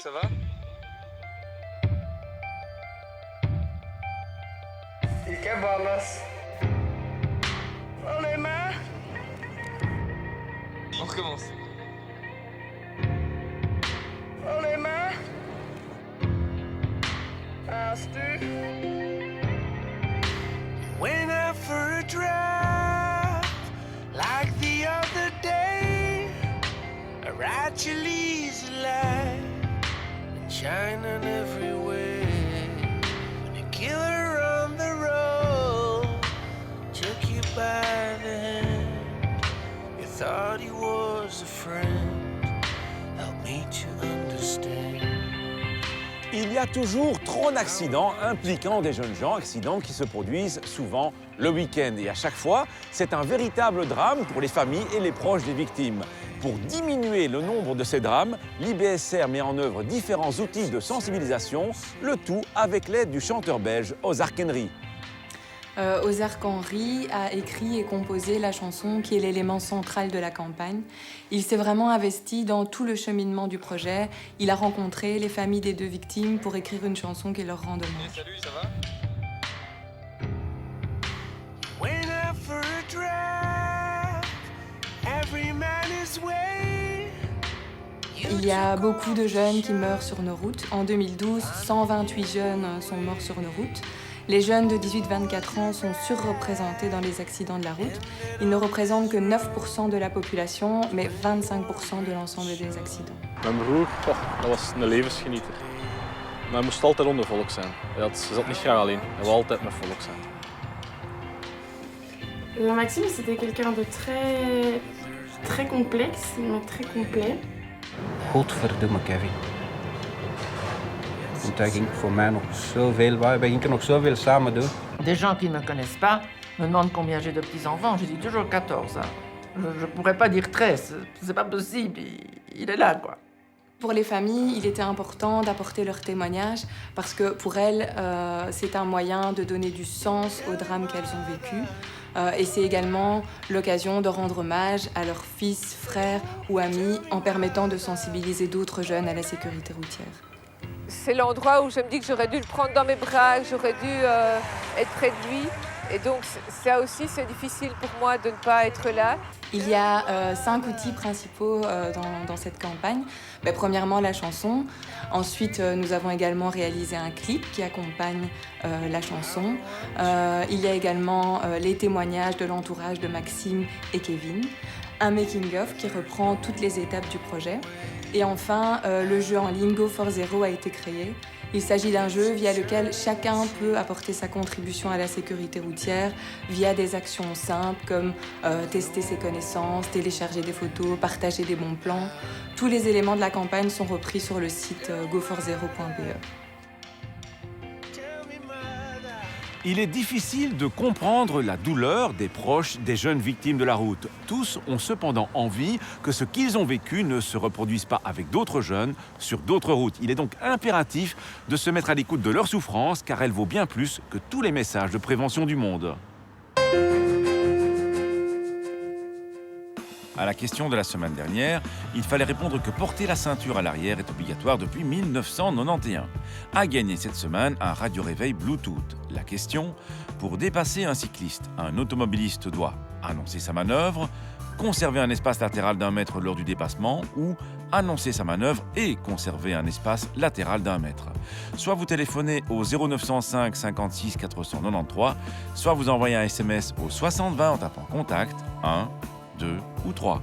ça va? E que bolas. Olé, main. On recommence. Olé, main. As-tu? Went out for a drive like the other day. A ride Chili's alive and shining everywhere. When a killer on the road took you by the hand, you thought he was a friend. Help me to understand. Il y a toujours trop d'accidents impliquant des jeunes gens, accidents qui se produisent souvent le week-end. Et à chaque fois, c'est un véritable drame pour les familles et les proches des victimes. Pour diminuer le nombre de ces drames, l'IBSR met en œuvre différents outils de sensibilisation, le tout avec l'aide du chanteur belge Ozark Henry. Ozark Henry a écrit et composé la chanson qui est l'élément central de la campagne. Il s'est vraiment investi dans tout le cheminement du projet. Il a rencontré les familles des deux victimes pour écrire une chanson qui leur rend hommage. Salut, ça va? Went out for a drive, every man his way. Il y a beaucoup de jeunes qui meurent sur nos routes. En 2012, 128 jeunes sont morts sur nos routes. Les jeunes de 18-24 ans sont surreprésentés dans les accidents de la route. Ils ne représentent que 9% de la population, mais 25% de l'ensemble des accidents. Mijn broer, dat was een levensgenieter. Maar hij moest altijd onder volk zijn. Hij zat niet graag alleen. Hij wou altijd met volk zijn. Maxime, c'était quelqu'un de très complexe, mais très complet. Godverdomme, Kevin. Want daar ging voor mij nog zoveel, wij gingen nog zoveel samen doen. Des gens qui ne me connaissent pas me demandent combien j'ai de petits-enfants. Je dis toujours 14. Hein. Je ne pourrais pas dire 13, c'est pas possible, il est là, quoi. Pour les familles, il était important d'apporter leur témoignage parce que pour elles, c'est un moyen de donner du sens au drame qu'elles ont vécu. Et c'est également l'occasion de rendre hommage à leurs fils, frères ou amis en permettant de sensibiliser d'autres jeunes à la sécurité routière. C'est l'endroit où je me dis que j'aurais dû le prendre dans mes bras, que j'aurais dû être près de lui. Et donc ça aussi, c'est difficile pour moi de ne pas être là. Il y a 5 outils principaux dans cette campagne. Premièrement, la chanson. Ensuite, nous avons également réalisé un clip qui accompagne la chanson. Il y a également les témoignages de l'entourage de Maxime et Kevin. Un making-of qui reprend toutes les étapes du projet. Et enfin, le jeu en ligne Go for Zero a été créé. Il s'agit d'un jeu via lequel chacun peut apporter sa contribution à la sécurité routière via des actions simples comme tester ses connaissances, télécharger des photos, partager des bons plans. Tous les éléments de la campagne sont repris sur le site goforzero.be. Il est difficile de comprendre la douleur des proches des jeunes victimes de la route. Tous ont cependant envie que ce qu'ils ont vécu ne se reproduise pas avec d'autres jeunes sur d'autres routes. Il est donc impératif de se mettre à l'écoute de leur souffrance car elle vaut bien plus que tous les messages de prévention du monde. À la question de la semaine dernière, il fallait répondre que porter la ceinture à l'arrière est obligatoire depuis 1991. A gagné cette semaine un radio-réveil Bluetooth. La question, pour dépasser un cycliste, un automobiliste doit annoncer sa manœuvre, conserver un espace latéral d'1 mètre lors du dépassement ou annoncer sa manœuvre et conserver un espace latéral d'1 mètre. Soit vous téléphonez au 0905 56 493, soit vous envoyez un SMS au 60 20 en tapant contact 1, 2 ou 3.